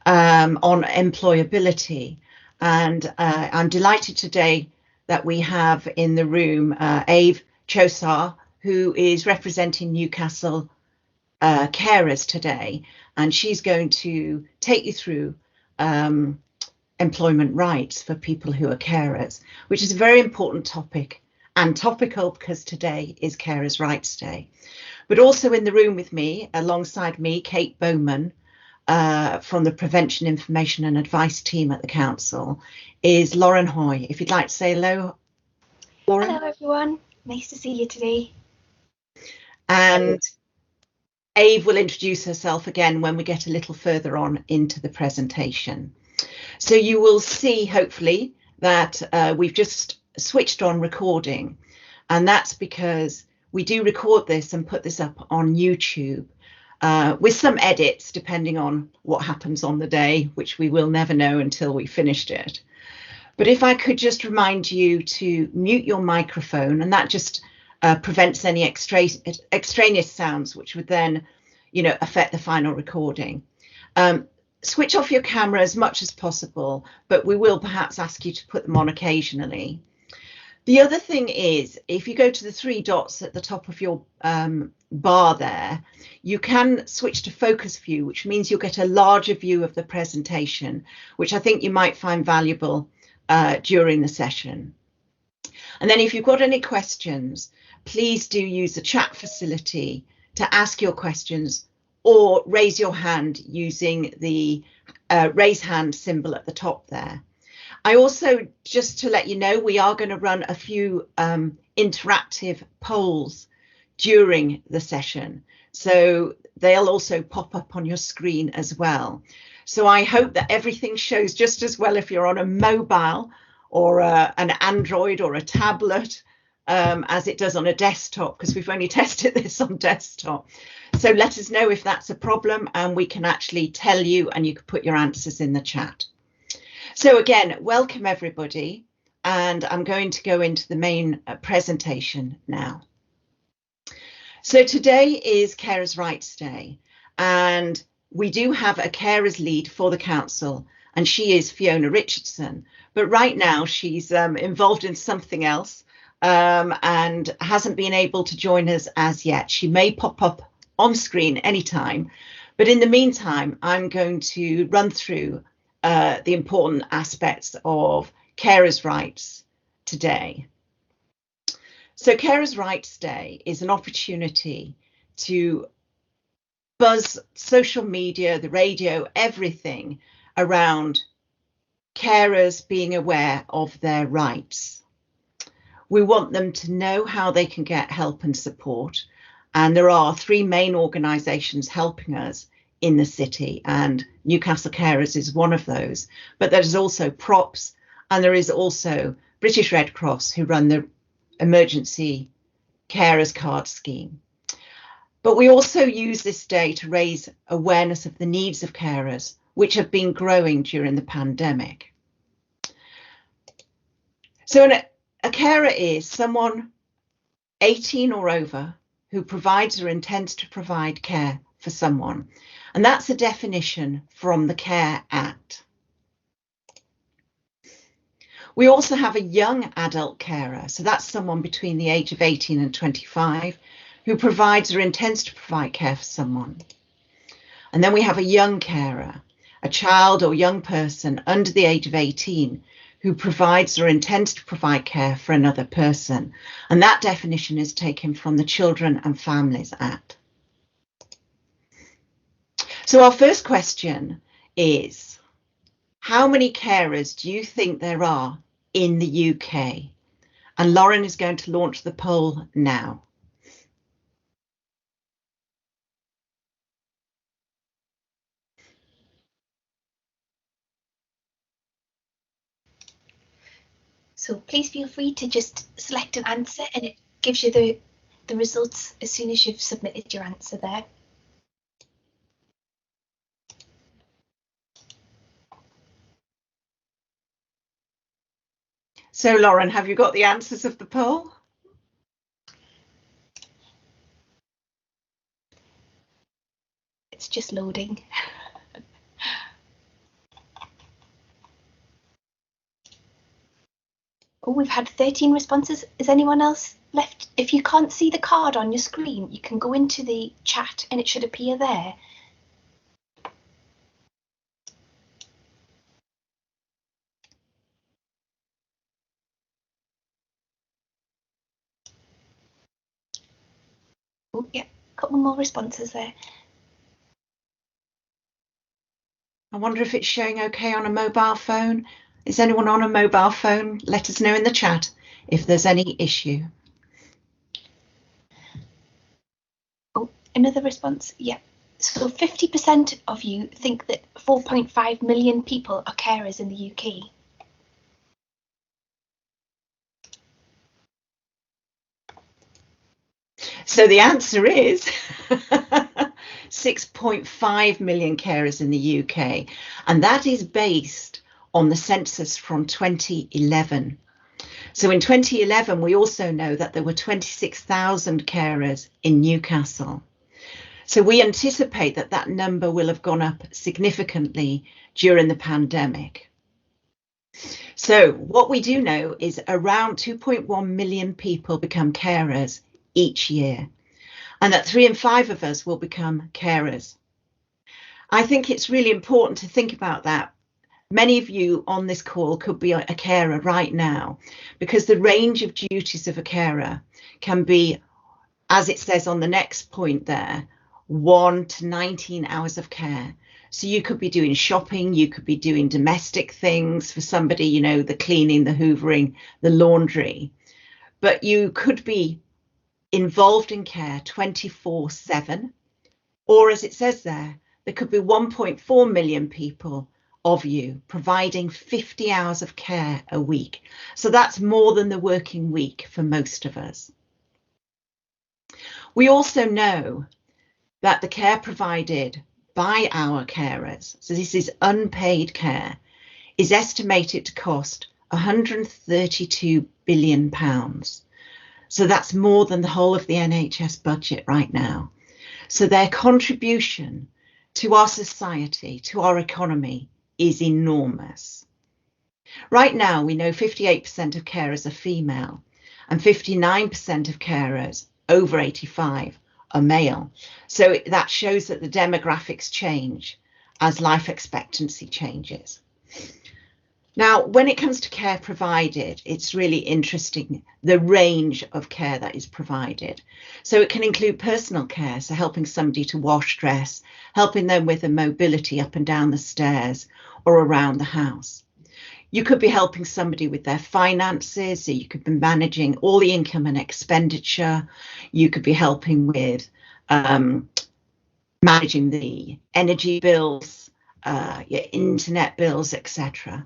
on employability. And I'm delighted today that we have in the room Ave Joesar, who is representing Newcastle Carers today, and she's going to take you through employment rights for people who are carers, which is a very important topic and topical because today is Carers Rights Day. But also in the room with me, alongside me, Kate Bowman, from the Prevention, Information and Advice team at the Council, is Lauren Hoy. If you'd like to say hello, Lauren. Hello everyone, nice to see you today. And Ave will introduce herself again when we get a little further on into the presentation. So you will see, hopefully, that we've just switched on recording, and that's because we do record this and put this up on YouTube with some edits depending on what happens on the day, which we will never know until we finished it. But if I could just remind you to mute your microphone, and that just prevents any extraneous sounds, which would then, affect the final recording. Switch off your camera as much as possible, but we will perhaps ask you to put them on occasionally. The other thing is, if you go to the three dots at the top of your bar there, you can switch to focus view, which means you'll get a larger view of the presentation, which I think you might find valuable during the session. And then if you've got any questions, please do use the chat facility to ask your questions, or raise your hand using the raise hand symbol at the top there. I also, just to let you know, we are going to run a few interactive polls during the session, so they'll also pop up on your screen as well. So I hope that everything shows just as well if you're on a mobile or an Android or a tablet as it does on a desktop, because we've only tested this on desktop. So let us know if that's a problem, and we can actually tell you, and you can put your answers in the chat. So again, welcome everybody, and I'm going to go into the main presentation now. So today is Carers Rights Day, and we do have a carers lead for the council, and she is Fiona Richardson. But right now she's involved in something else and hasn't been able to join us as yet. She may pop up on screen anytime, but in the meantime, I'm going to run through the important aspects of carers' rights today. So Carers Rights Day is an opportunity to buzz social media, the radio, everything around carers being aware of their rights. We want them to know how they can get help and support. And there are three main organisations helping us in the city, and Newcastle Carers is one of those. But there's also Props, and there is also British Red Cross, who run the Emergency Carers Card Scheme. But we also use this day to raise awareness of the needs of carers, which have been growing during the pandemic. So a carer is someone 18 or over who provides or intends to provide care for someone. And that's a definition from the Care Act. We also have a young adult carer. So that's someone between the age of 18 and 25 who provides or intends to provide care for someone. And then we have a young carer, a child or young person under the age of 18 who provides or intends to provide care for another person. And that definition is taken from the Children and Families Act. So our first question is, how many carers do you think there are in the UK? And Lauren is going to launch the poll now. So please feel free to just select an answer, and it gives you the results as soon as you've submitted your answer there. So Lauren, have you got the answers of the poll? It's just loading. Oh, we've had 13 responses. Is anyone else left? If you can't see the card on your screen, you can go into the chat and it should appear there. Oh, yeah, a couple more responses there. I wonder if it's showing okay on a mobile phone. Is anyone on a mobile phone? Let us know in the chat if there's any issue. Oh, another response. Yeah. So 50% of you think that 4.5 million people are carers in the UK. So the answer is 6.5 million carers in the UK, and that is based on the census from 2011. So in 2011, we also know that there were 26,000 carers in Newcastle. So we anticipate that that number will have gone up significantly during the pandemic. So what we do know is around 2.1 million people become carers each year, and that 3 in 5 of us will become carers. I think it's really important to think about that. Many of you on this call could be a carer right now, because the range of duties of a carer can be, as it says on the next point there, 1 to 19 hours of care. So you could be doing shopping, you could be doing domestic things for somebody, you know, the cleaning, the hoovering, the laundry, but you could be involved in care 24/7, or as it says there could be 1.4 million people of you providing 50 hours of care a week. So that's more than the working week for most of us. We also know that the care provided by our carers, so this is unpaid care, is estimated to cost £132 billion. So that's more than the whole of the NHS budget right now. So their contribution to our society, to our economy, is enormous. Right now, we know 58% of carers are female and 59% of carers over 85 are male. So that shows that the demographics change as life expectancy changes. Now, when it comes to care provided, it's really interesting, the range of care that is provided. So it can include personal care, so helping somebody to wash, dress, helping them with the mobility up and down the stairs or around the house. You could be helping somebody with their finances, so you could be managing all the income and expenditure. You could be helping with managing the energy bills, your internet bills, etc.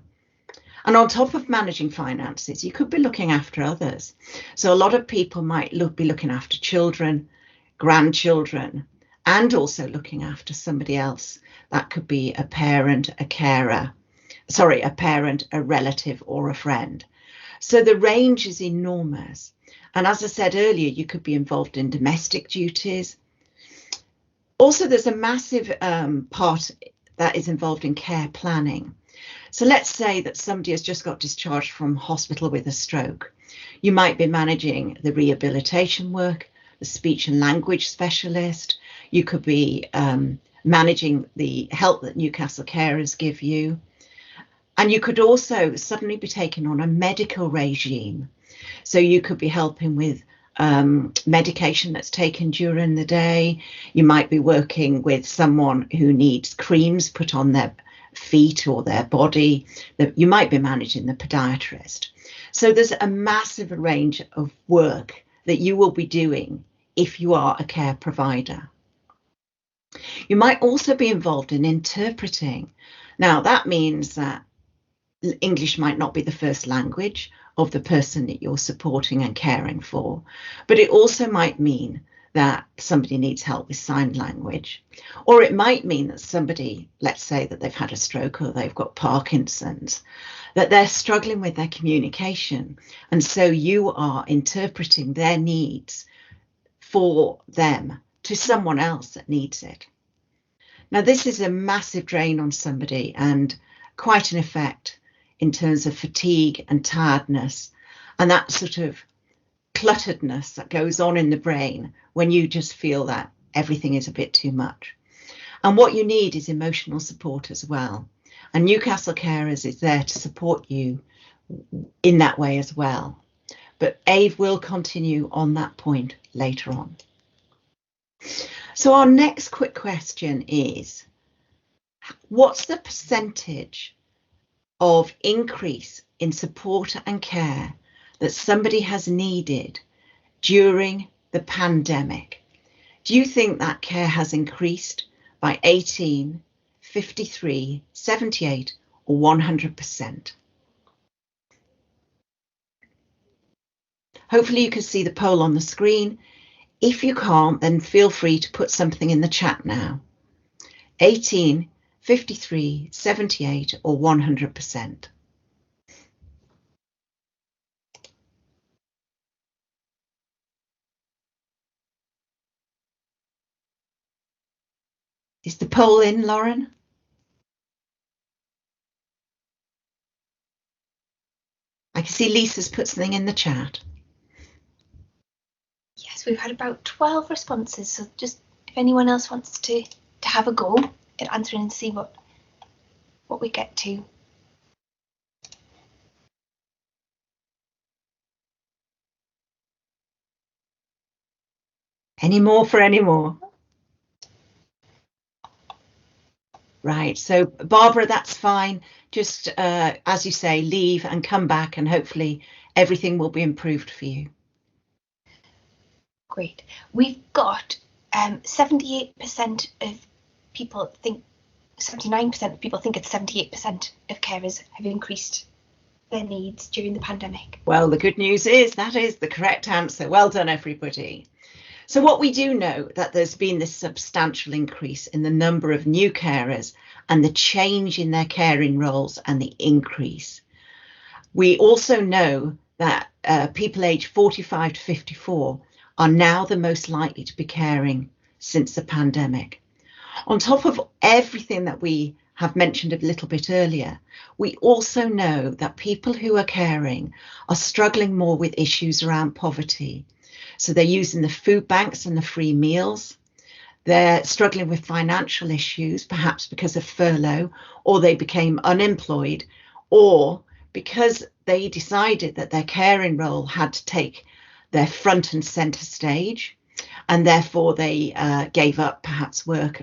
And on top of managing finances, you could be looking after others. So a lot of people might be looking after children, grandchildren, and also looking after somebody else. That could be a parent, a carer, a parent, a relative, or a friend. So the range is enormous. And as I said earlier, you could be involved in domestic duties. Also, there's a massive part that is involved in care planning. So let's say that somebody has just got discharged from hospital with a stroke. You might be managing the rehabilitation work, the speech and language specialist. You could be managing the help that Newcastle Carers give you. And you could also suddenly be taking on a medical regime. So you could be helping with medication that's taken during the day. You might be working with someone who needs creams put on their feet or their body. You might be managing the podiatrist. So there's a massive range of work that you will be doing if you are a care provider. You might also be involved in interpreting. Now that means that English might not be the first language of the person that you're supporting and caring for, but it also might mean that somebody needs help with sign language, or it might mean that somebody, let's say that they've had a stroke or they've got Parkinson's, that they're struggling with their communication, and so you are interpreting their needs for them to someone else that needs it. Now this is a massive drain on somebody and quite an effect in terms of fatigue and tiredness and that sort of clutteredness that goes on in the brain when you just feel that everything is a bit too much. And what you need is emotional support as well. And Newcastle Carers is there to support you in that way as well. But Ave will continue on that point later on. So our next quick question is, what's the percentage of increase in support and care that somebody has needed during the pandemic? Do you think that care has increased by 18, 53, 78 or 100%? Hopefully you can see the poll on the screen. If you can't, then feel free to put something in the chat now. 18, 53, 78 or 100%. Is the poll in, Lauren? I can see Lisa's put something in the chat. Yes, we've had about 12 responses, so just if anyone else wants to have a go at answering and see what we get to. Any more for any more? Right, so Barbara, that's fine. Just as you say, leave and come back and hopefully everything will be improved for you. Great. We've got 78% of people think, 79% of people think it's 78% of carers have increased their needs during the pandemic. Well, the good news is that is the correct answer. Well done, everybody. So what we do know that there's been this substantial increase in the number of new carers and the change in their caring roles and the increase. We also know that people aged 45 to 54 are now the most likely to be caring since the pandemic. On top of everything that we have mentioned a little bit earlier, we also know that people who are caring are struggling more with issues around poverty. So they're using the food banks and the free meals. They're struggling with financial issues, perhaps because of furlough, or they became unemployed, or because they decided that their caring role had to take their front and centre stage, and therefore they gave up perhaps work,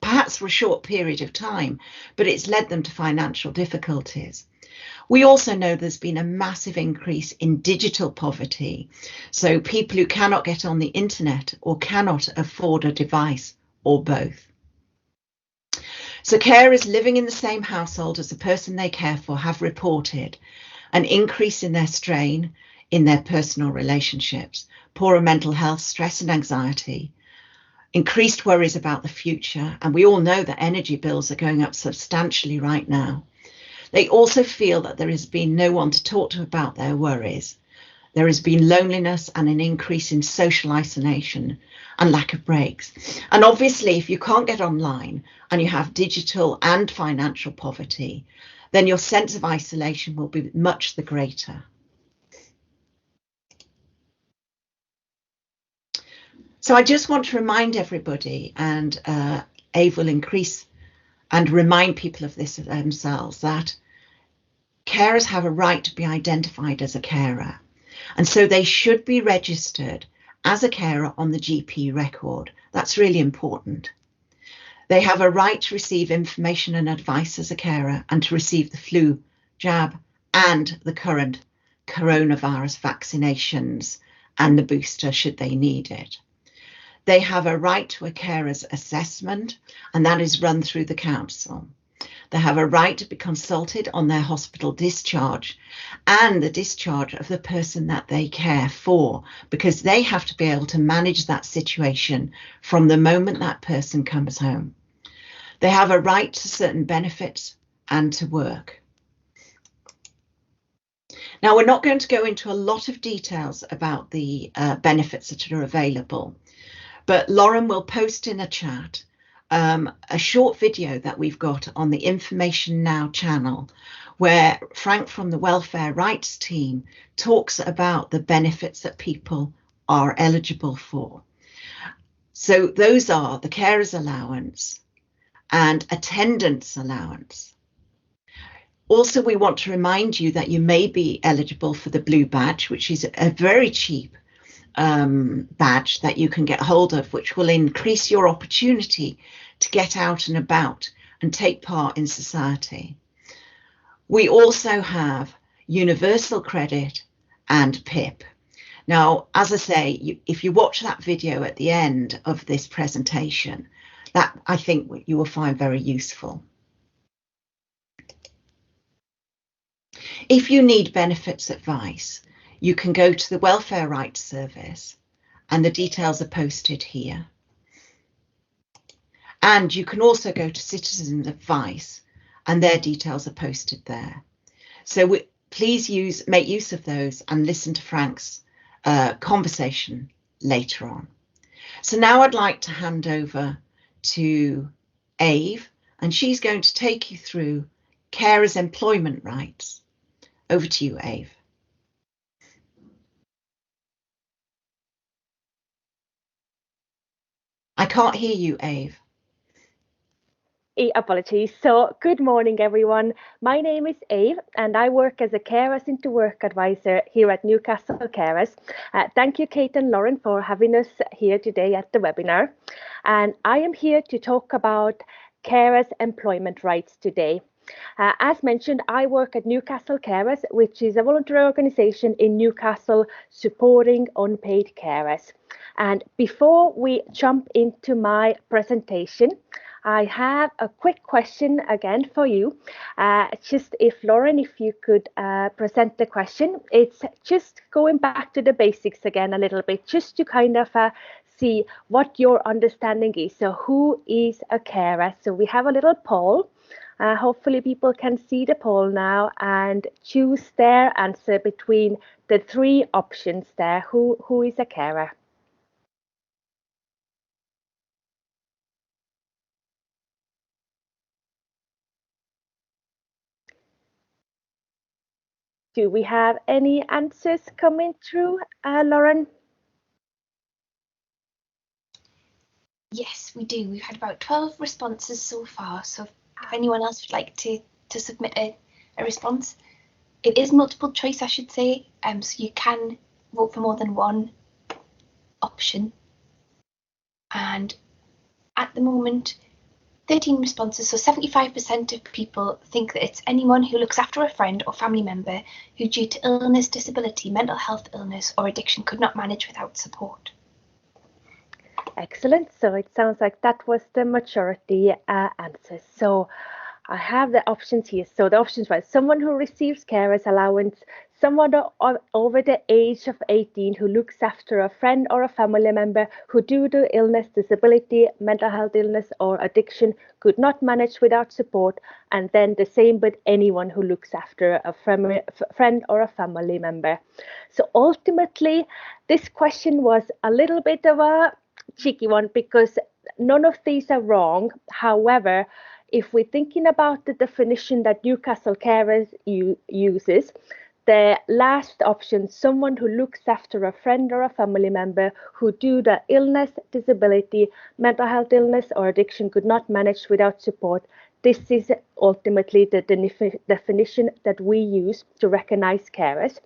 perhaps for a short period of time, but it's led them to financial difficulties. We also know there's been a massive increase in digital poverty. So people who cannot get on the internet or cannot afford a device or both. So carers living in the same household as the person they care for have reported an increase in their strain in their personal relationships, poorer mental health, stress and anxiety, increased worries about the future. And we all know that energy bills are going up substantially right now. They also feel that there has been no one to talk to about their worries. There has been loneliness and an increase in social isolation and lack of breaks. And obviously, if you can't get online and you have digital and financial poverty, then your sense of isolation will be much the greater. So I just want to remind everybody, and Ave will increase and remind people of this themselves, that carers have a right to be identified as a carer. And so they should be registered as a carer on the GP record. That's really important. They have a right to receive information and advice as a carer and to receive the flu jab and the current coronavirus vaccinations and the booster should they need it. They have a right to a carer's assessment, and that is run through the council. They have a right to be consulted on their hospital discharge and the discharge of the person that they care for, because they have to be able to manage that situation from the moment that person comes home. They have a right to certain benefits and to work. Now, we're not going to go into a lot of details about the benefits that are available, but Lauren will post in a chat a short video that we've got on the InformationNOW channel, where Frank from the Welfare Rights team talks about the benefits that people are eligible for. So those are the carers allowance and attendance allowance. Also, we want to remind you that you may be eligible for the blue badge, which is a very cheap badge that you can get hold of, which will increase your opportunity to get out and about and take part in society. We also have universal credit and PIP. Now, as I say, if you watch that video at the end of this presentation, that I think you will find very useful. If you need benefits advice, you can go to the Welfare Rights Service, and the details are posted here. And you can also go to Citizens Advice, and their details are posted there. So please make use of those and listen to Frank's conversation later on. So now I'd like to hand over to Ave, and she's going to take you through carers' employment rights. Over to you, Ave. I can't hear you, Ave. Apologies. So good morning, everyone. My name is Ave, and I work as a Carers into Work advisor here at Newcastle Carers. Thank you, Kate and Lauren, for having us here today at the webinar. And I am here to talk about carers' employment rights today. As mentioned, I work at Newcastle Carers, which is a voluntary organisation in Newcastle supporting unpaid carers. And before we jump into my presentation, I have a quick question again for you. Just if Lauren, if you could present the question. It's just going back to the basics again a little bit, just to kind of see what your understanding is. So who is a carer? So we have a little poll. Hopefully people can see the poll now and choose their answer between the three options there. Who is a carer? Do we have any answers coming through, Lauren? Yes, we do. We've had about 12 responses so far. So if anyone else would like to submit a response, it is multiple choice, I should say. So you can vote for more than one option. And at the moment, 13 responses, so 75% of people think that it's anyone who looks after a friend or family member who, due to illness, disability, mental health illness or addiction, could not manage without support. Excellent. So it sounds like that was the majority answer. So I have the options here. So the options were someone who receives carers allowance, someone over the age of 18 who looks after a friend or a family member who, due to illness, disability, mental health illness or addiction, could not manage without support, and then the same with anyone who looks after a friend or a family member. So ultimately, this question was a little bit of a tricky one because none of these are wrong. However, if we're thinking about the definition that Newcastle Carers uses, the last option, someone who looks after a friend or a family member who, due to illness, disability, mental health illness or addiction, could not manage without support, this is ultimately the definition that we use to recognise carers.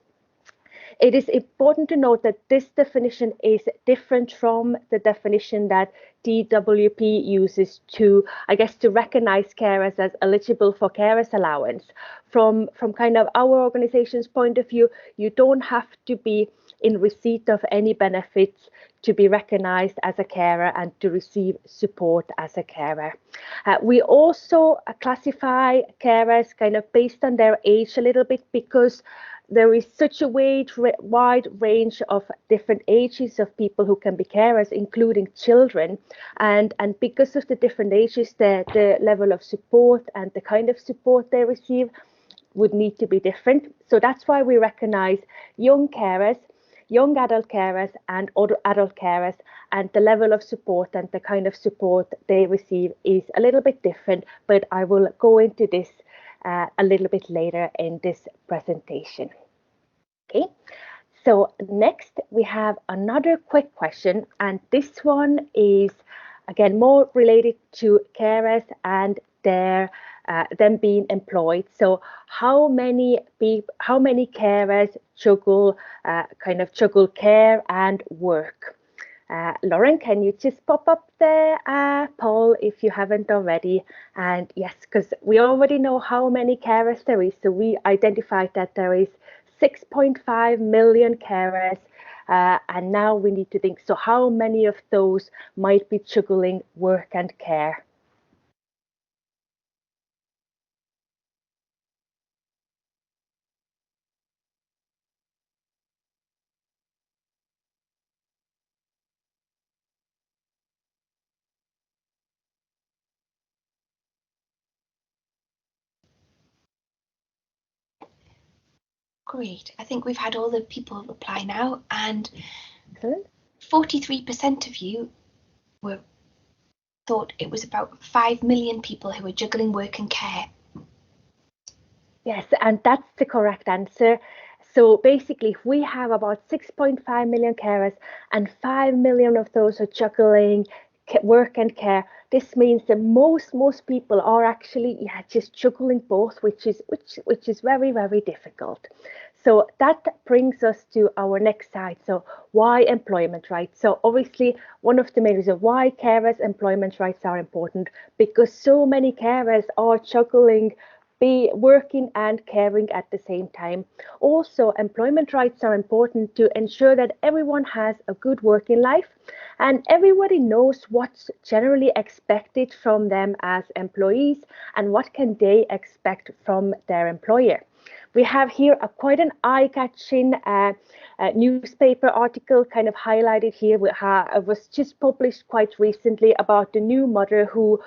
It is important to note that this definition is different from the definition that DWP uses to, I guess, to recognise carers as eligible for carers allowance. From kind of our organisation's point of view, you don't have to be in receipt of any benefits to be recognised as a carer and to receive support as a carer. We also classify carers kind of based on their age a little bit because there is such a wide range of different ages of people who can be carers, including children. And because of the different ages, the level of support and the kind of support they receive would need to be different. So that's why we recognise young carers, young adult carers and older adult carers, and the level of support and the kind of support they receive is a little bit different, but I will go into this a little bit later in this presentation. Okay, so next we have another quick question, and this one is again more related to carers and their them being employed. So how many carers juggle care and work? Lauren, can you just pop up the poll if you haven't already? And yes, because we already know how many carers there is. So we identified that there is 6.5 million carers. And now we need to think, so how many of those might be juggling work and care? Great. I think we've had all the people reply now, and Excellent. 43% of you thought it was about 5 million people who are juggling work and care. Yes, and that's the correct answer. So basically, if we have about 6.5 million carers and 5 million of those are juggling work and care, this means that most people are actually just juggling both, which is very, very difficult. So that brings us to our next slide. So why employment rights? So obviously one of the main reasons why carers employment rights are important, because so many carers are juggling be working and caring at the same time. Also, employment rights are important to ensure that everyone has a good working life and everybody knows what's generally expected from them as employees and what can they expect from their employer. We have here quite an eye-catching newspaper article kind of highlighted here. It was just published quite recently about the new mother who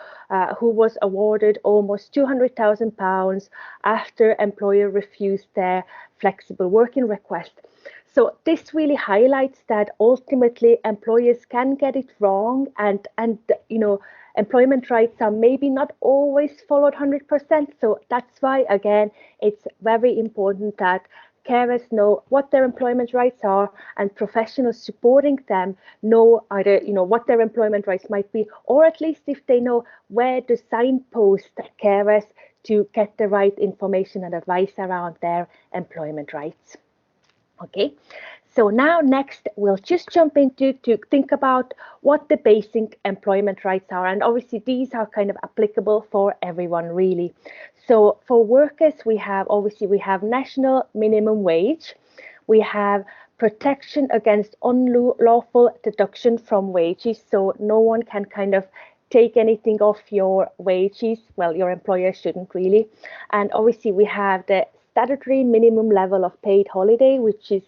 was awarded almost £200,000 after employer refused their flexible working request. So this really highlights that ultimately employers can get it wrong, and employment rights are maybe not always followed 100%. So that's why, again, it's very important that carers know what their employment rights are and professionals supporting them know either what their employment rights might be, or at least if they know where to signpost carers to get the right information and advice around their employment rights. Okay, so now next we'll just jump into to think about what the basic employment rights are, and obviously these are kind of applicable for everyone really. So for workers we have national minimum wage, we have protection against unlawful deduction from wages, so no one can kind of take anything off your wages. Well, your employer shouldn't really. And obviously we have the statutory minimum level of paid holiday, which is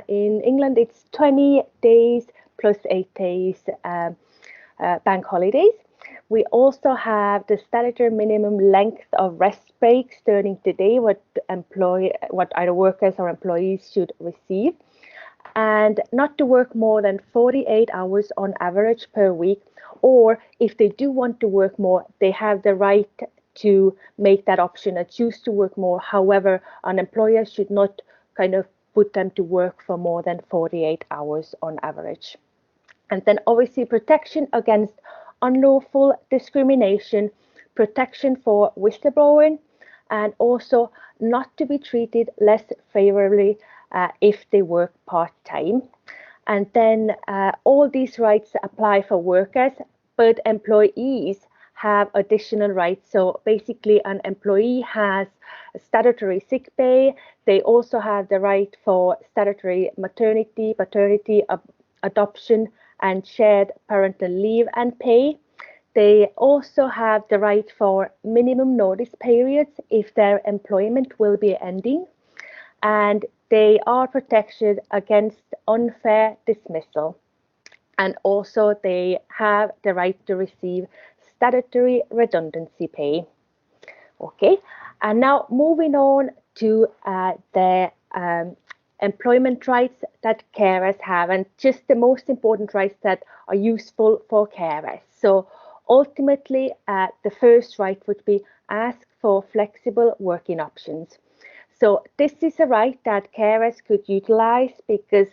in England it's 20 days plus 8 days bank holidays. We also have the statutory minimum length of rest breaks during the day, what either workers or employees should receive, and not to work more than 48 hours on average per week, or if they do want to work more, they have the right to make that option and choose to work more. However, an employer should not kind of put them to work for more than 48 hours on average. And then obviously protection against unlawful discrimination, protection for whistleblowing, and also not to be treated less favorably if they work part-time. And then all these rights apply for workers, but employees have additional rights. So basically an employee has statutory sick pay. They also have the right for statutory maternity, paternity, adoption, and shared parental leave and pay. They also have the right for minimum notice periods if their employment will be ending, and they are protected against unfair dismissal. And also they have the right to receive statutory redundancy pay. Okay, and now moving on to the employment rights that carers have, and just the most important rights that are useful for carers. So ultimately, the first right would be ask for flexible working options. So this is a right that carers could utilize because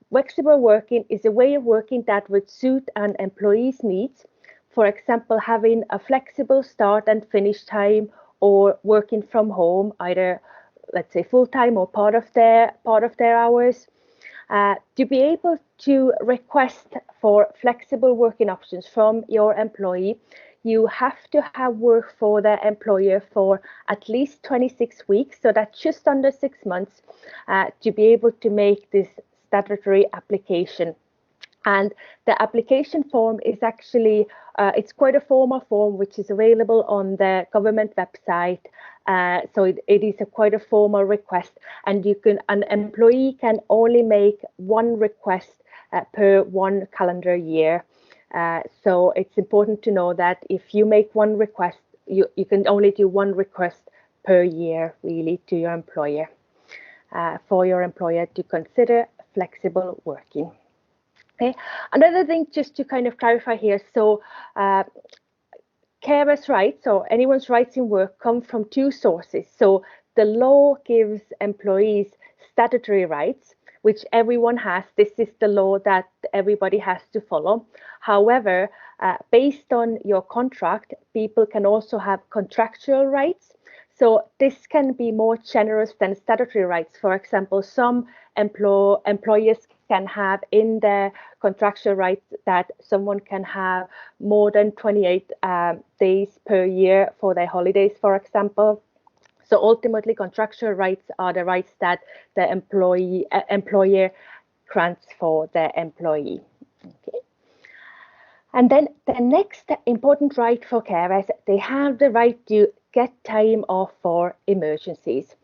flexible working is a way of working that would suit an employee's needs. For example, having a flexible start and finish time, or working from home, either let's say full-time or part of their hours. To be able to request for flexible working options from your employee, you have to have worked for the employer for at least 26 weeks, so that's just under 6 months, to be able to make this statutory application. And the application form is actually, it's quite a formal form which is available on the government website. So it is quite a formal request, and an employee can only make one request per 1 calendar year. So it's important to know that if you make one request, you can only do one request per year, really, to your employer, for your employer to consider flexible working. Okay. Another thing, just to kind of clarify here, so carers' rights or anyone's rights in work come from two sources. So the law gives employees statutory rights, which everyone has. This is the law that everybody has to follow. However, based on your contract, people can also have contractual rights. So this can be more generous than statutory rights. For example, some employers can have in their contractual rights that someone can have more than 28 days per year for their holidays, for example. So ultimately, contractual rights are the rights that the employer grants for their employee. Okay. And then the next important right for carers, they have the right to get time off for emergencies.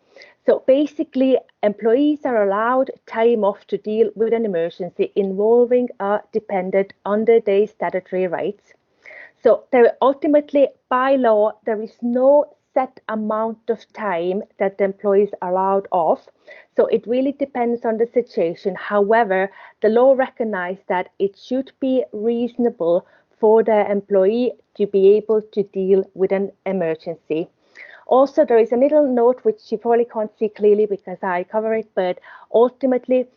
So basically, employees are allowed time off to deal with an emergency involving a dependent under their statutory rights. So ultimately, by law, there is no set amount of time that the employees are allowed off. So it really depends on the situation. However, the law recognizes that it should be reasonable for the employee to be able to deal with an emergency. Also, there is a little note which you probably can't see clearly because I cover it, but ultimately,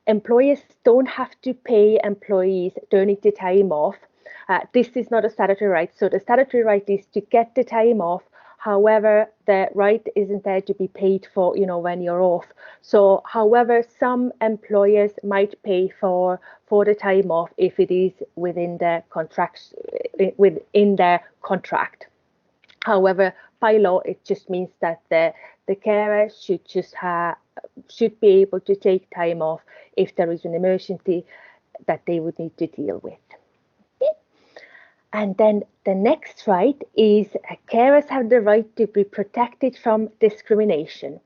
employers don't have to pay employees during the time off. This is not a statutory right. So the statutory right is to get the time off. However, the right isn't there to be paid for, when you're off. So, however, some employers might pay for the time off if it is within their contract. However, by law, it just means that the carer should be able to take time off if there is an emergency that they would need to deal with. Okay. And then the next right is carers have the right to be protected from discrimination.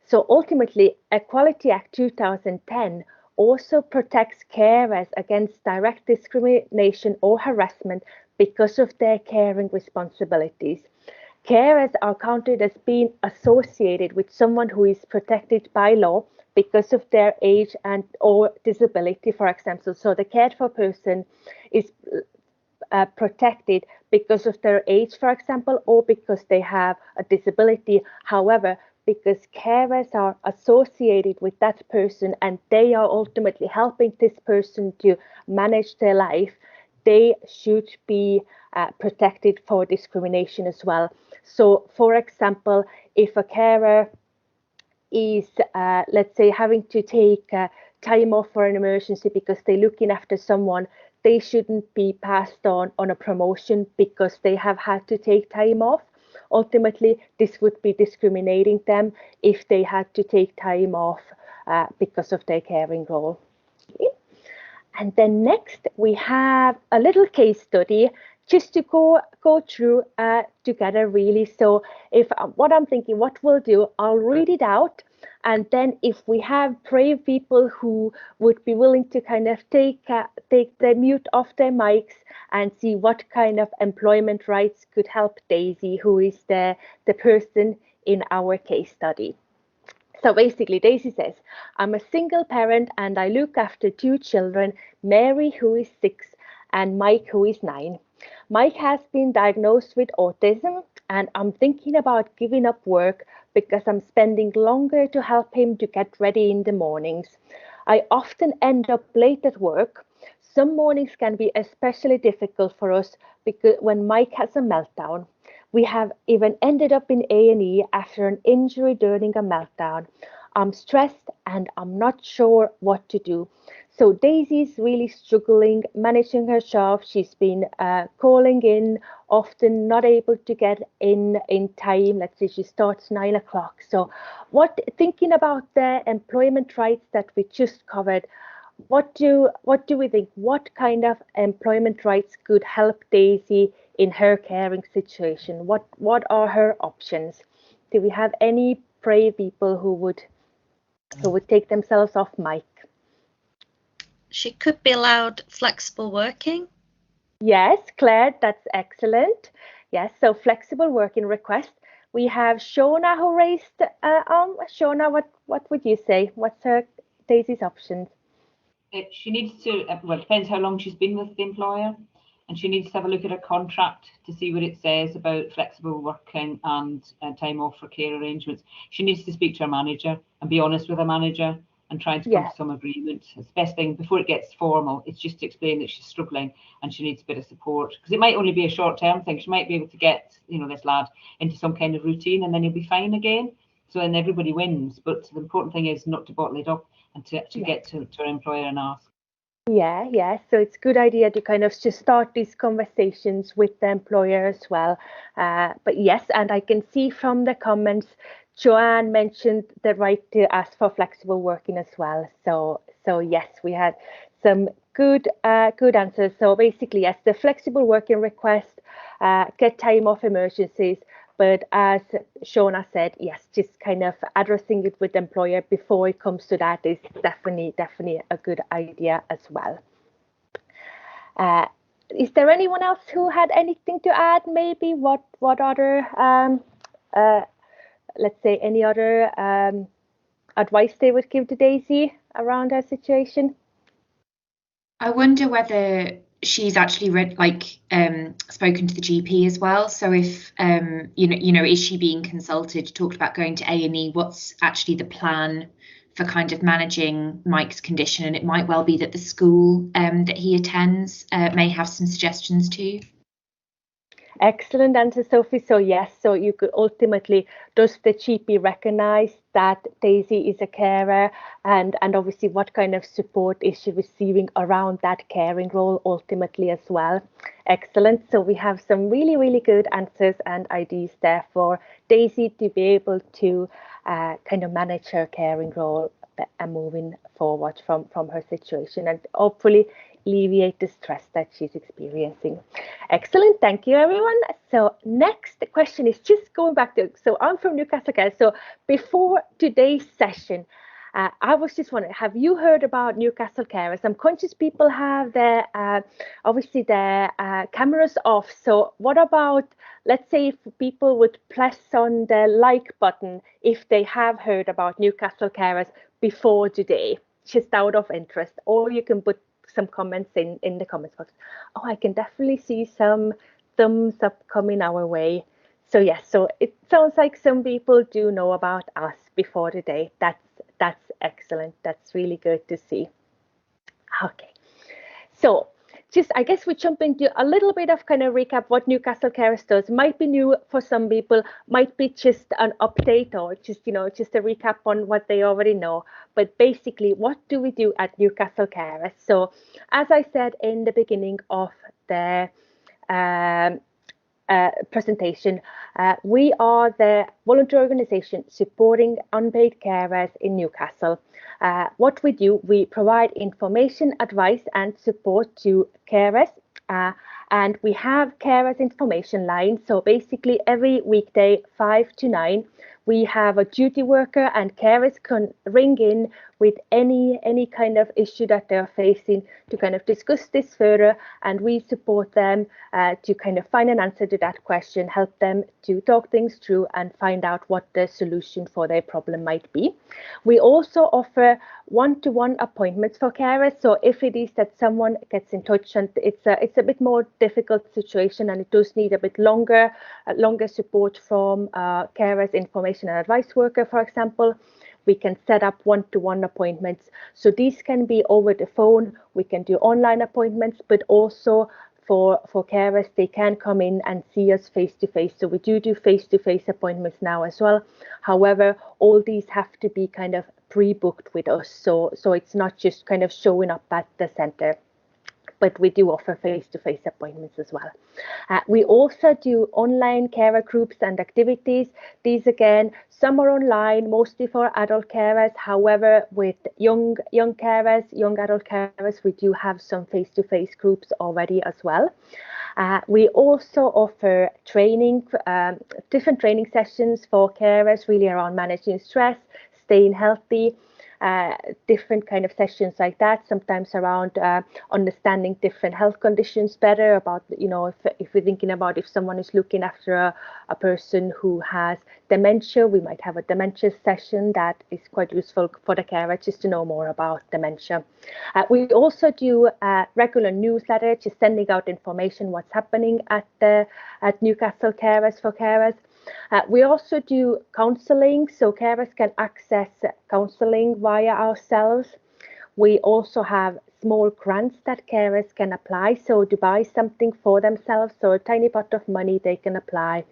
So ultimately, Equality Act 2010 also protects carers against direct discrimination or harassment because of their caring responsibilities. Carers are counted as being associated with someone who is protected by law because of their age and or disability, for example. So the cared for person is protected because of their age, for example, or because they have a disability. However, because carers are associated with that person and they are ultimately helping this person to manage their life, they should be protected for discrimination as well. So, for example, if a carer is, let's say, having to take time off for an emergency because they're looking after someone, they shouldn't be passed on a promotion because they have had to take time off. Ultimately, this would be discriminating them if they had to take time off because of their caring role. Okay. And then next, we have a little case study just to go through together, really. So if what I'm thinking, what we'll do, I'll read it out. And then if we have brave people who would be willing to kind of take the mute off their mics and see what kind of employment rights could help Daisy, who is the person in our case study. So basically, Daisy says, I'm a single parent and I look after 2 children, Mary, who is 6, and Mike, who is 9. Mike has been diagnosed with autism, and I'm thinking about giving up work because I'm spending longer to help him to get ready in the mornings. I often end up late at work. Some mornings can be especially difficult for us because when Mike has a meltdown. We have even ended up in A&E after an injury during a meltdown. I'm stressed and I'm not sure what to do. So Daisy's really struggling managing her job. She's been calling in, often not able to get in time. Let's say she starts 9 o'clock. So thinking about the employment rights that we just covered, what do we think? What kind of employment rights could help Daisy in her caring situation? What are her options? Do we have any brave people who would take themselves off mic? She could be allowed flexible working. Yes, Claire, that's excellent. Yes, so flexible working request. We have Shona who raised Shona, what would you say? What's her Daisy's options? She needs to, well, it depends how long she's been with the employer, and she needs to have a look at her contract to see what it says about flexible working and time off for care arrangements. She needs to speak to her manager and be honest with her manager and trying to come to some agreement. It's the best thing before it gets formal. It's just to explain that she's struggling and she needs a bit of support, because it might only be a short-term thing. She might be able to get, this lad into some kind of routine and then he'll be fine again. So then everybody wins. But the important thing is not to bottle it up and to get to her employer and ask. Yeah. So it's a good idea to kind of just start these conversations with the employer as well. But yes, and I can see from the comments, Joanne mentioned the right to ask for flexible working as well. So yes, we had some good answers. So basically, yes, the flexible working request, get time off emergencies. But as Shona said, yes, just kind of addressing it with the employer before it comes to that is definitely a good idea as well. Is there anyone else who had anything to add? Maybe what other, let's say, any other advice they would give to Daisy around her situation? I wonder whether she's actually spoken to the GP as well. So if is she being consulted, talked about going to A&E? What's actually the plan for kind of managing Mike's condition? And it might well be that the school that he attends may have some suggestions too. Excellent answer, Sophie. So yes, so you could ultimately, does the GP recognize that Daisy is a carer, and obviously what kind of support is she receiving around that caring role ultimately as well? Excellent. So we have some really good answers and ideas there for Daisy to be able to kind of manage her caring role and moving forward from her situation, and hopefully alleviate the stress that she's experiencing. Excellent, thank you everyone. So next question is just going back to, so I'm from Newcastle Carers. So before today's session, I was just wondering, have you heard about Newcastle Carers? I'm conscious people have their, obviously their cameras off. So what about, let's say if people would press on the like button if they have heard about Newcastle Carers before today, just out of interest, or you can put some comments in the comments box. Oh, I can definitely see some thumbs up coming our way. So yes, so it sounds like some people do know about us before today. That's excellent. That's really good to see. Okay, so just I guess we jump into a little bit of kind of recap what Newcastle Carers does. Might be new for some people, might be just an update or just just a recap on what they already know. But basically, what do we do at Newcastle Carers? So as I said in the beginning of the presentation, we are the voluntary organisation supporting unpaid carers in Newcastle. What we do, we provide information, advice and support to carers, and we have carers information line. So basically every weekday 5 to 9 We have a duty worker, and carers can ring in with any kind of issue that they're facing to kind of discuss this further, and we support them to kind of find an answer to that question, help them to talk things through and find out what the solution for their problem might be. We also offer one-to-one appointments for carers. So if it is that someone gets in touch and it's a bit more difficult situation and it does need a bit longer support from carers, information and advice worker, for example, we can set up one-to-one appointments. So these can be over the phone. We can do online appointments, but also for carers, they can come in and see us face to face. So we do face-to-face appointments now as well. However, all these have to be kind of pre-booked with us. So it's not just kind of showing up at the centre, but we do offer face-to-face appointments as well. We also do online carer groups and activities. These again, some are online, mostly for adult carers. However, with young adult carers, we do have some face-to-face groups already as well. We also offer training, different training sessions for carers, really around managing stress, staying healthy. Different kind of sessions like that, sometimes around understanding different health conditions better, about, you know, if we're thinking about if someone is looking after a person who has dementia, we might have a dementia session that is quite useful for the carer just to know more about dementia. We also do regular newsletter, just sending out information what's happening at Newcastle Carers for Carers. We also do counselling, so carers can access counselling via ourselves. We also have small grants that carers can apply, so to buy something for themselves, so a tiny pot of money they can apply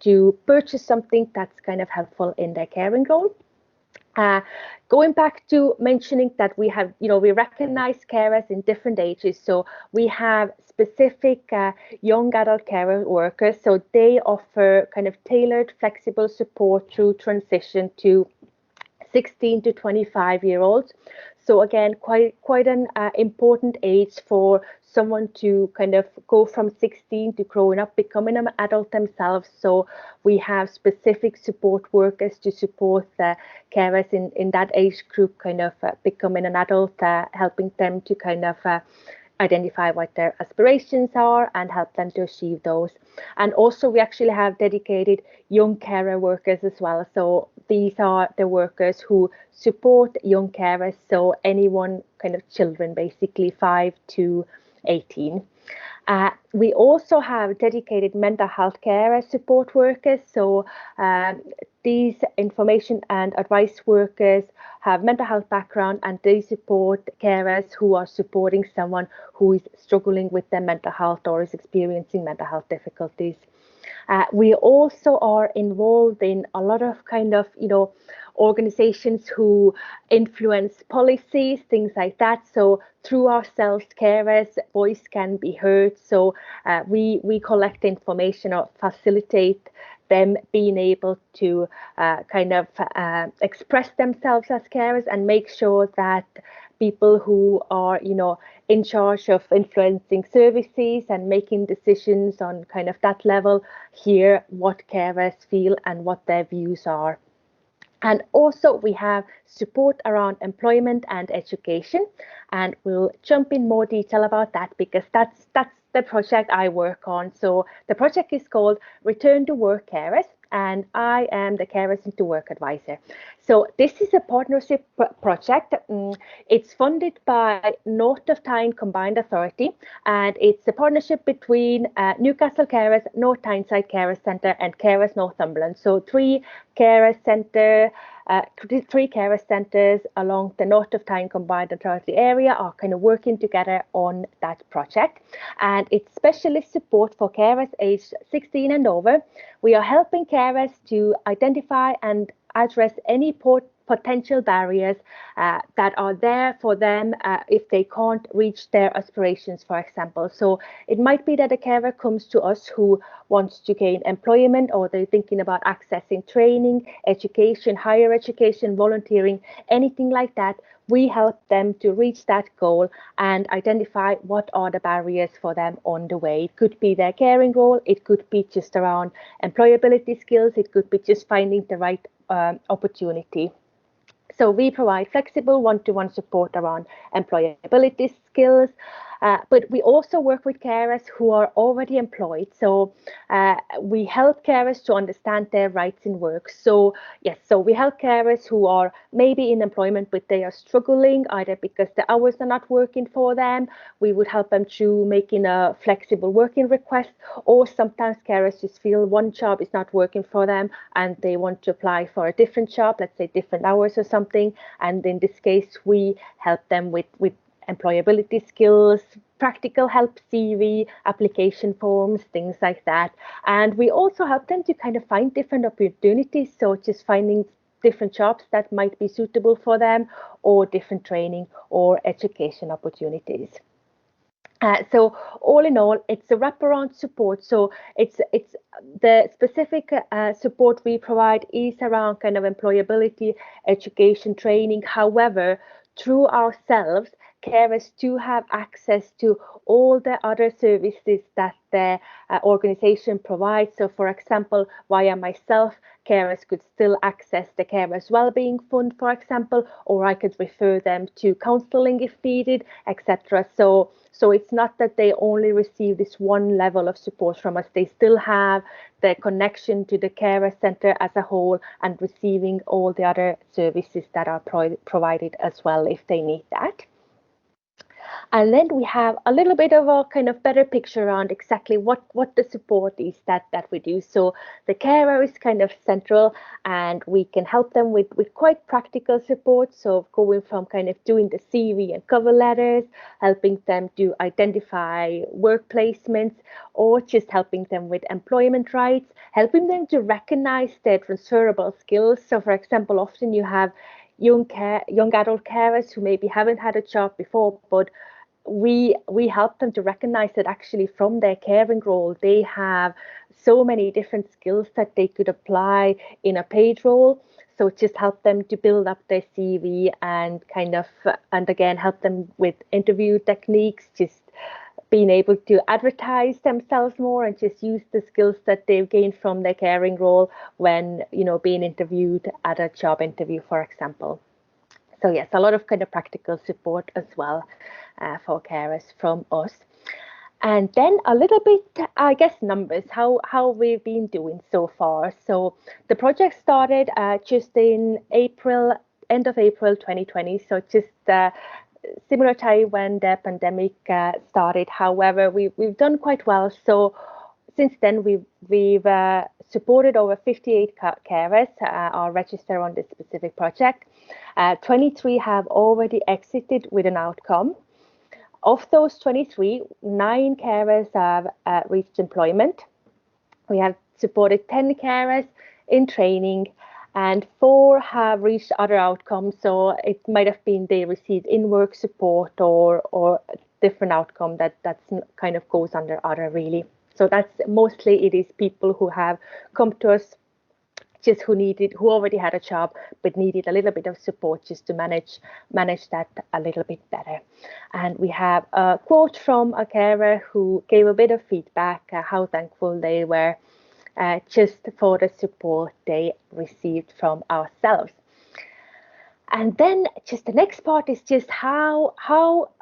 to purchase something that's kind of helpful in their caring role. Going back to mentioning that we have, you know, we recognize carers in different ages. So we have specific young adult carer workers. So they offer kind of tailored, flexible support through transition to 16 to 25-year-olds. So again, quite an important age for someone to kind of go from 16 to growing up, becoming an adult themselves. So we have specific support workers to support carers in that age group, kind of becoming an adult, helping them to kind of identify what their aspirations are and help them to achieve those. And also we actually have dedicated young carer workers as well. So these are the workers who support young carers, so anyone, kind of children, basically 5 to 18. We also have dedicated mental health carer support workers. So these information and advice workers have mental health background, and they support carers who are supporting someone who is struggling with their mental health or is experiencing mental health difficulties. We also are involved in a lot of kind of, you know, organizations who influence policies, things like that. So through ourselves, carers' voice can be heard. So we collect information or facilitate them being able to kind of express themselves as carers and make sure that people who are, you know, in charge of influencing services and making decisions on kind of that level hear what carers feel and what their views are. And also we have support around employment and education, and we'll jump in more detail about that because that's the project I work on. So the project is called Return to Work Carers, and I am the Carers into Work advisor. So this is a partnership project. It's funded by North Tyneside Combined Authority, and it's a partnership between Newcastle Carers, North Tyneside Carers Centre and Carers Northumberland. So three carer centres along the North of Tyne Combined Authority area are kind of working together on that project. And it's specialist support for carers aged 16 and over. We are helping carers to identify and address any potential barriers that are there for them if they can't reach their aspirations, for example. So it might be that a carer comes to us who wants to gain employment, or they're thinking about accessing training, education, higher education, volunteering, anything like that. We help them to reach that goal and identify what are the barriers for them on the way. It could be their caring role, it could be just around employability skills, it could be just finding the right opportunity. So we provide flexible one-to-one support around employability skills, but we also work with carers who are already employed. So we help carers to understand their rights in work. So yes, so we help carers who are maybe in employment, but they are struggling either because the hours are not working for them. We would help them through making a flexible working request, or sometimes carers just feel one job is not working for them and they want to apply for a different job, let's say different hours or something. And in this case, we help them with employability skills, practical help, CV, application forms, things like that. And we also help them to kind of find different opportunities. So just finding different jobs that might be suitable for them, or different training or education opportunities. So all in all, it's a wraparound support. So it's the specific support we provide is around kind of employability, education, training. However, through ourselves, carers do have access to all the other services that the organization provides. So for example, via myself, carers could still access the Carers Wellbeing Fund, for example, or I could refer them to counselling if needed, etc. So it's not that they only receive this one level of support from us. They still have the connection to the carer centre as a whole and receiving all the other services that are provided as well if they need that. And then we have a little bit of a kind of better picture around exactly what the support is that we do. So the carer is kind of central, and we can help them with quite practical support. So going from kind of doing the CV and cover letters, helping them to identify work placements, or just helping them with employment rights, helping them to recognize their transferable skills. So for example, often you have young adult carers who maybe haven't had a job before, but we help them to recognize that actually from their caring role, they have so many different skills that they could apply in a paid role. So just help them to build up their CV and and again, help them with interview techniques, just being able to advertise themselves more and just use the skills that they've gained from their caring role when, being interviewed at a job interview, for example. So yes, a lot of kind of practical support as well for carers from us. And then a little bit, I guess, numbers, how we've been doing so far. So the project started just in April, end of April 2020. So just similar time when the pandemic started. However, we've done quite well. So since then, we've supported over 58 carers are registered on this specific project. 23 have already exited with an outcome. Of those 23, 9 carers have reached employment. We have supported 10 carers in training, and 4 have reached other outcomes. So it might have been they received in-work support or a different outcome that's kind of goes under other, really. So that's mostly it is people who have come to us just who already had a job but needed a little bit of support just to manage that a little bit better. And we have a quote from a carer who gave a bit of feedback how thankful they were just for the support they received from ourselves. And then just the next part is just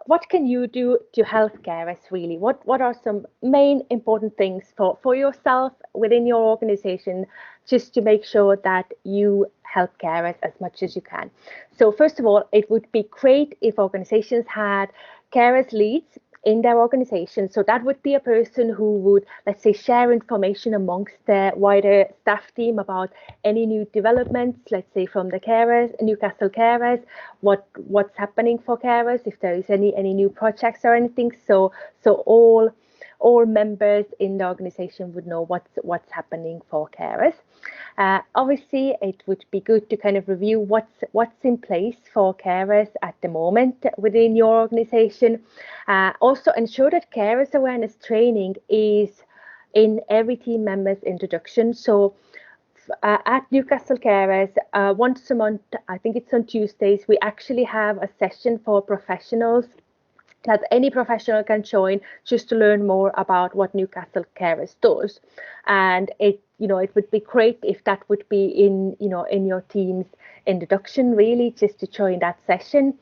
what can you do to help carers really? What are some main important things for yourself within your organization just to make sure that you help carers as much as you can? So first of all, it would be great if organizations had carers leads in their organization. So that would be a person who would, let's say, share information amongst the wider staff team about any new developments, let's say from the carers, Newcastle Carers, what's happening for carers, if there is any new projects or anything. So all all members in the organisation would know what's happening for carers. Obviously, it would be good to kind of review what's in place for carers at the moment within your organisation. Also, ensure that carers awareness training is in every team member's introduction. So at Newcastle Carers, once a month, I think it's on Tuesdays, we actually have a session for professionals that any professional can join just to learn more about what Newcastle Carers does. And it would be great if that would be in your team's introduction, really, just to join that session.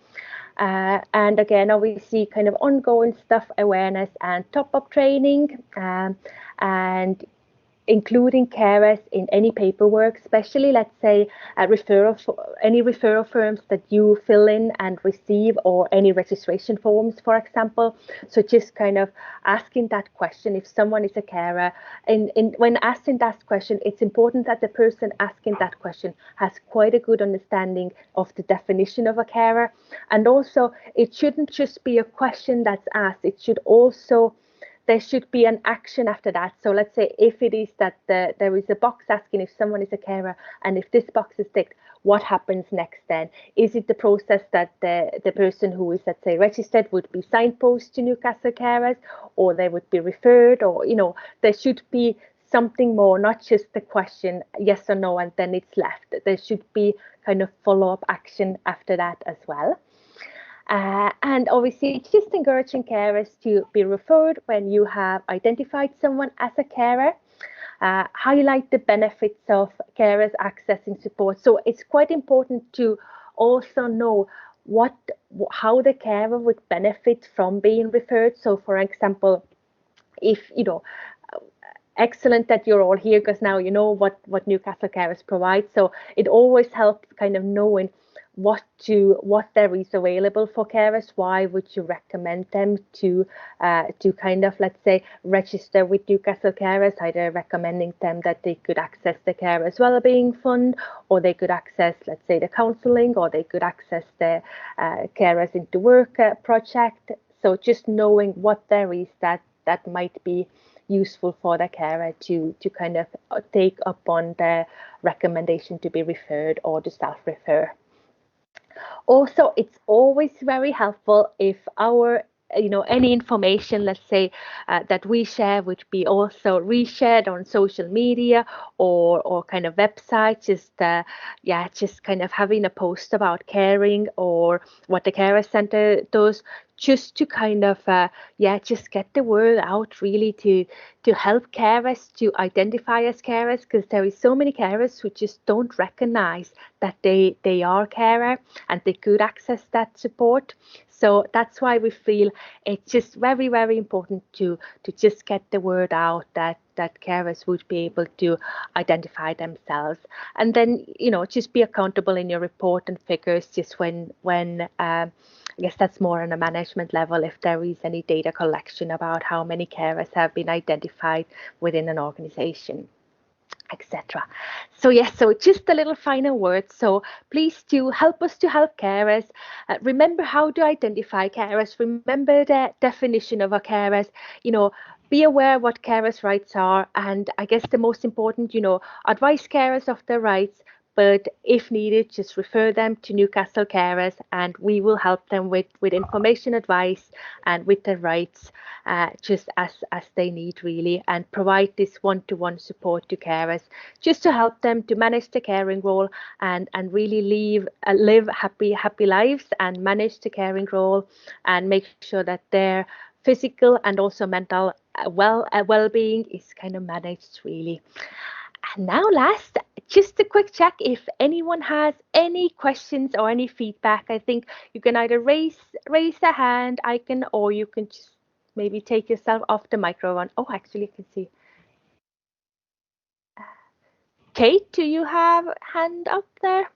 And again, obviously, kind of ongoing stuff, awareness and top-up training, and including carers in any paperwork, especially, let's say, any referral forms that you fill in and receive, or any registration forms, for example. So just kind of asking that question, if someone is a carer, when asking that question, it's important that the person asking that question has quite a good understanding of the definition of a carer. And also, it shouldn't just be a question that's asked, there should be an action after that. So let's say if it is that there is a box asking if someone is a carer, and if this box is ticked, what happens next then? Is it the process that the person who is, let's say, registered would be signposted to Newcastle Carers, or they would be referred, or, there should be something more, not just the question, yes or no, and then it's left. There should be kind of follow-up action after that as well. And obviously, just encouraging carers to be referred when you have identified someone as a carer. Highlight the benefits of carers accessing support. So it's quite important to also know how the carer would benefit from being referred. So, for example, if excellent that you're all here, because now you know what Newcastle Carers provide. So it always helps kind of knowing what there is available for carers. Why would you recommend them to kind of, let's say, register with Newcastle Carers, either recommending them that they could access the Carers Wellbeing Fund, or they could access, let's say, the counselling, or they could access the Carers into Work project. So just knowing what there is that might be useful for the carer to kind of take up on the recommendation to be referred or to self-refer. Also, it's always very helpful if any information, let's say, that we share would be also reshared on social media or kind of website, just kind of having a post about caring or what the Carer Centre does, just to kind of just get the word out, really, to help carers to identify as carers, because there is so many carers who just don't recognize that they are carer and they could access that support. So that's why we feel it's just very, very important to just get the word out that carers would be able to identify themselves, and then just be accountable in your report and figures. Just when I guess that's more on a management level, if there is any data collection about how many carers have been identified within an organisation, etc. So yes, so just a little final word. So please do help us to help carers. Remember how to identify carers. Remember the definition of a carers. Be aware what carers' rights are, and I guess the most important, advise carers of their rights. But if needed, just refer them to Newcastle Carers, and we will help them with information, advice, and with their rights, just as they need, really, and provide this one-to-one support to carers, just to help them to manage the caring role and really live happy lives and manage the caring role, and make sure that their physical and also mental well-being is kind of managed, really. And now last, just a quick check if anyone has any questions or any feedback. I think you can either raise a hand icon, or you can just maybe take yourself off the microphone. Oh, actually, I can see. Kate, do you have a hand up there?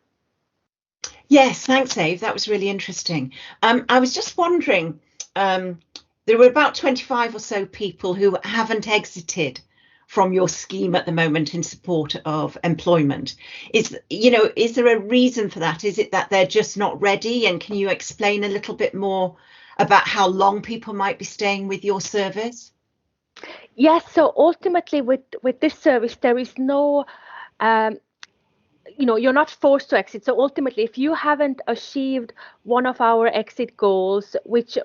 Yes, thanks, Ave. That was really interesting. I was just wondering, there were about 25 or so people who haven't exited from your scheme at the moment in support of employment. Is there a reason for that? Is it that they're just not ready? And can you explain a little bit more about how long people might be staying with your service? Yes, so ultimately with this service, there is no, you're not forced to exit. So ultimately, if you haven't achieved one of our exit goals, which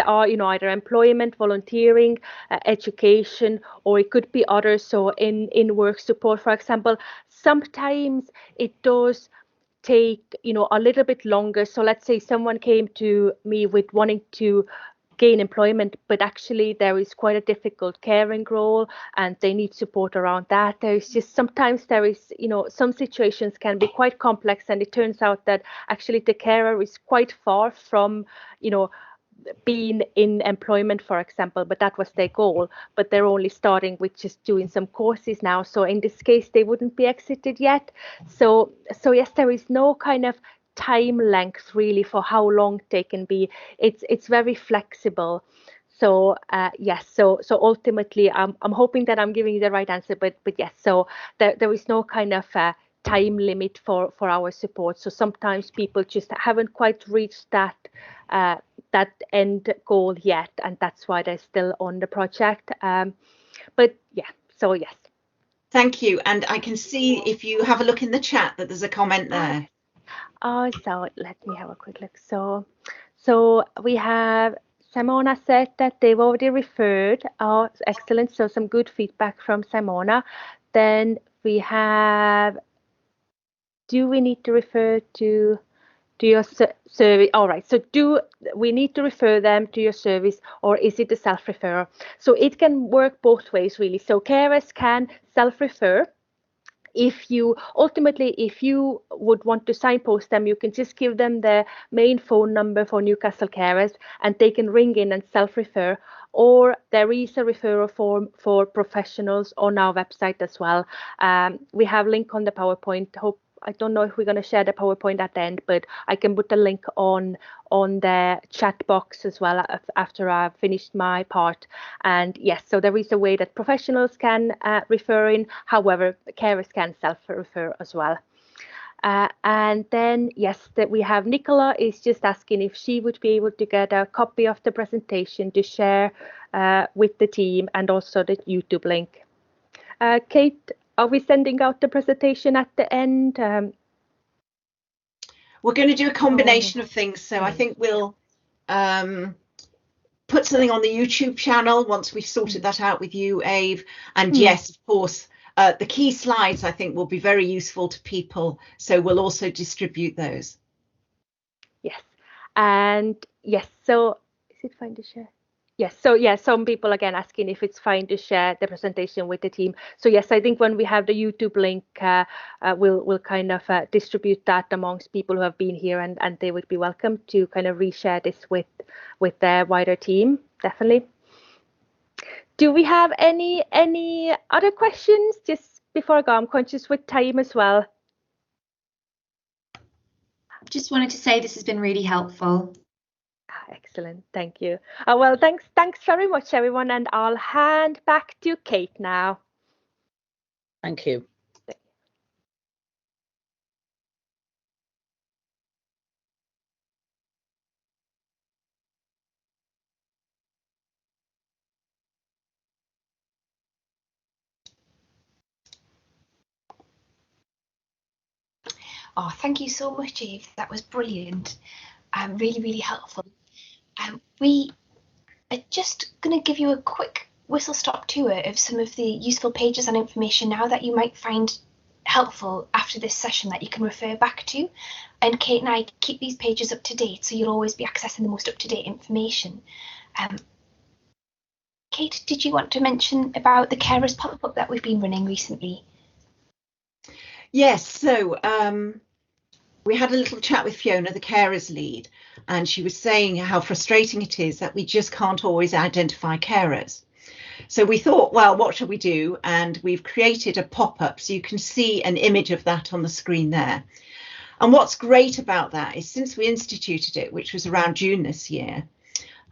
are, either employment, volunteering, education, or it could be others. So in work support, for example, sometimes it does take, a little bit longer. So let's say someone came to me with wanting to gain employment, but actually there is quite a difficult caring role and they need support around that. There's just sometimes there is, some situations can be quite complex, and it turns out that actually the carer is quite far from, being in employment, for example, but that was their goal, but they're only starting with just doing some courses now. So in this case, they wouldn't be exited yet. So yes, there is no kind of time length really for how long they can be. It's very flexible. So yes, so ultimately, I'm hoping that I'm giving you the right answer, but yes, so there is no kind of time limit for our support. So sometimes people just haven't quite reached that end goal yet, and that's why they're still on the project. But yeah, so yes. Thank you. And I can see, if you have a look in the chat, that there's a comment there. So let me have a quick look. So we have Simona said that they've already referred. Oh, excellent. So some good feedback from Simona. Then we have, do we need to refer to your service? All right, so do we need to refer them to your service, or is it a self-referral? So it can work both ways really. So carers can self-refer. If you would want to signpost them, you can just give them the main phone number for Newcastle Carers and they can ring in and self-refer. Or there is a referral form for professionals on our website as well. We have link on the PowerPoint. I don't know if we're going to share the PowerPoint at the end, but I can put the link on the chat box as well after I've finished my part. And yes, so there is a way that professionals can refer in. However, carers can self-refer as well. And then, yes, that we have Nicola is just asking if she would be able to get a copy of the presentation to share with the team, and also the YouTube link. Kate, are we sending out the presentation at the end? We're going to do a combination of things. So I think we'll put something on the YouTube channel once we've sorted that out with you, Ave. And yes, of course, the key slides I think will be very useful to people. So we'll also distribute those. Yes. And yes, so is it fine to share? Yes, so yeah, some people again asking if it's fine to share the presentation with the team. So yes, I think when we have the YouTube link, we'll kind of distribute that amongst people who have been here, and they would be welcome to kind of reshare this with their wider team, definitely. Do we have any other questions just before I go? I'm conscious with time as well. Just wanted to say this has been really helpful. Excellent, thank you. Well, thanks very much, everyone, and I'll hand back to Kate now. Thank you. Oh, thank you so much, Eve. That was brilliant. Really, really helpful. We are just going to give you a quick whistle-stop tour of some of the useful pages and information now that you might find helpful after this session that you can refer back to. And Kate and I keep these pages up to date, so you'll always be accessing the most up-to-date information. Kate, did you want to mention about the Carers pop-up that we've been running recently? Yes, so we had a little chat with Fiona, the carers lead, and she was saying how frustrating it is that we just can't always identify carers. So we thought, well, what should we do? And we've created a pop-up, so you can see an image of that on the screen there. And what's great about that is, since we instituted it, which was around June this year,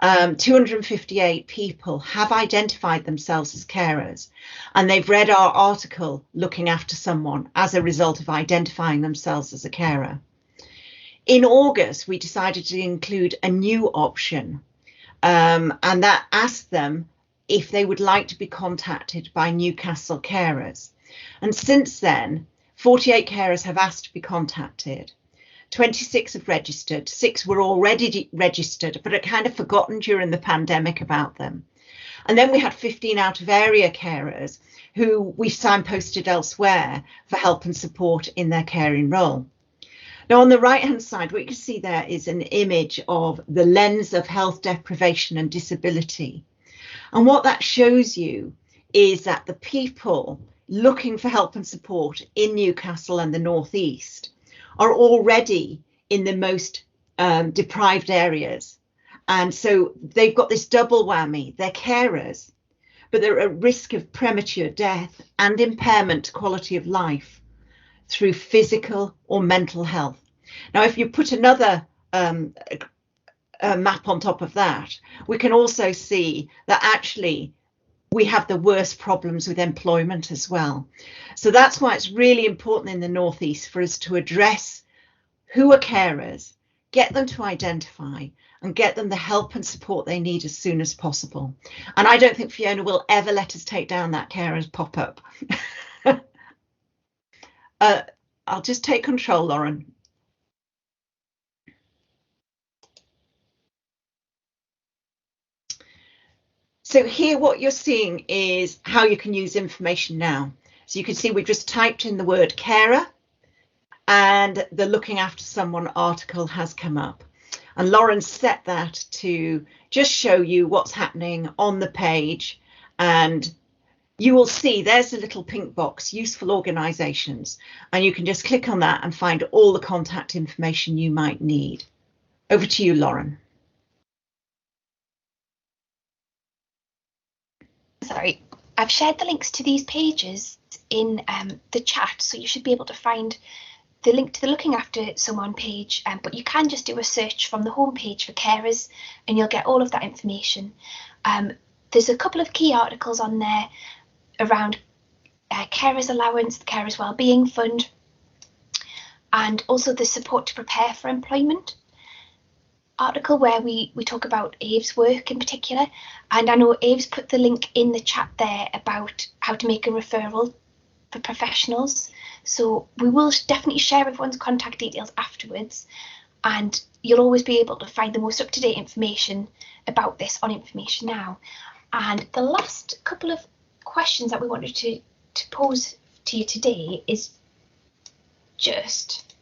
258 people have identified themselves as carers, and they've read our article Looking After Someone as a result of identifying themselves as a carer. In August, we decided to include a new option, and that asked them if they would like to be contacted by Newcastle Carers. And since then, 48 carers have asked to be contacted. 26 have registered, 6 were already registered, but had kind of forgotten during the pandemic about them. And then we had 15 out of area carers who we signposted elsewhere for help and support in their caring role. Now, on the right-hand side, what you can see there is an image of the lens of health deprivation and disability. And what that shows you is that the people looking for help and support in Newcastle and the North East are already in the most deprived areas. And so they've got this double whammy. They're carers, but they're at risk of premature death and impairment to quality of life through physical or mental health. Now, if you put another map on top of that, we can also see that actually we have the worst problems with employment as well. So that's why it's really important in the North East for us to address who are carers, get them to identify and get them the help and support they need as soon as possible. And I don't think Fiona will ever let us take down that carers pop-up. I'll just take control, Lauren. So here what you're seeing is how you can use InformationNOW. So you can see we just typed in the word carer and the looking after someone article has come up. And Lauren set that to just show you what's happening on the page. And you will see there's a little pink box, useful organisations. And you can just click on that and find all the contact information you might need. Over to you, Lauren. Sorry, I've shared the links to these pages in the chat, so you should be able to find the link to the Looking After Someone page, but you can just do a search from the home page for carers and you'll get all of that information. There's a couple of key articles on there around carers allowance, the Carers Wellbeing Fund, and also the support to prepare for employment article where we talk about Ave's work in particular. And I know Ave's put the link in the chat there about how to make a referral for professionals. So we will definitely share everyone's contact details afterwards, and you'll always be able to find the most up-to-date information about this on InformationNOW. And the last couple of questions that we wanted to pose to you today is just,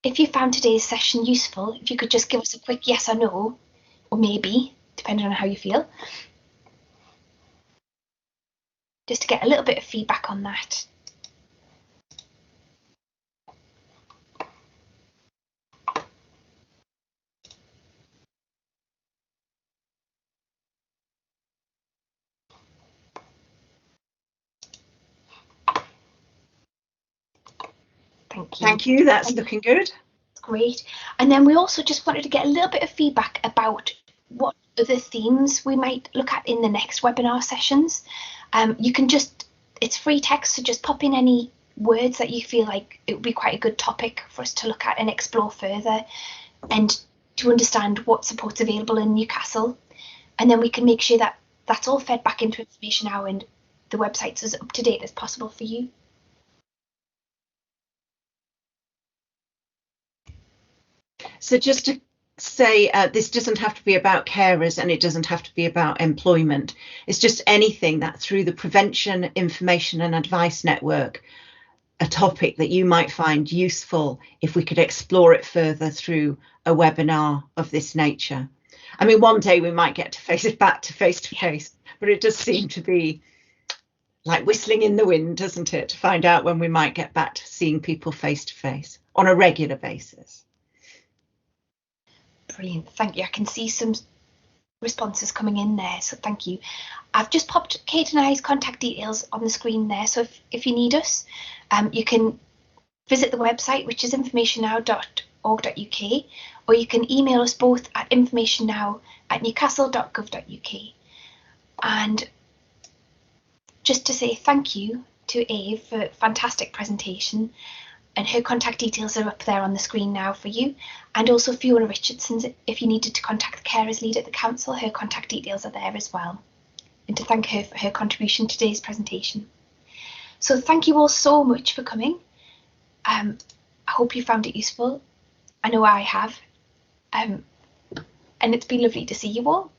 if you found today's session useful, if you could just give us a quick yes or no, or maybe, depending on how you feel, just to get a little bit of feedback on that. Thank you. Thank you, that's looking good. Great. And then we also just wanted to get a little bit of feedback about what other themes we might look at in the next webinar sessions. You can just, it's free text, so just pop in any words that you feel like it would be quite a good topic for us to look at and explore further, and to understand what support's available in Newcastle. And then we can make sure that that's all fed back into InformationNOW and the website's as up to date as possible for you. So just to say, this doesn't have to be about carers and it doesn't have to be about employment. It's just anything that through the Prevention, Information and Advice Network, a topic that you might find useful if we could explore it further through a webinar of this nature. I mean, one day we might get to face to face, but it does seem to be like whistling in the wind, doesn't it, to find out when we might get back to seeing people face to face on a regular basis. Brilliant, thank you. I can see some responses coming in there, so thank you. I've just popped Kate and I's contact details on the screen there, so if you need us, you can visit the website, which is informationnow.org.uk, or you can email us both at informationnow@newcastle.gov.uk. And just to say thank you to Ave for a fantastic presentation, and her contact details are up there on the screen now for you. And also Fiona Richardson's, if you needed to contact the carers lead at the council, her contact details are there as well. And to thank her for her contribution to today's presentation. So thank you all so much for coming. I hope you found it useful. I know I have. And it's been lovely to see you all.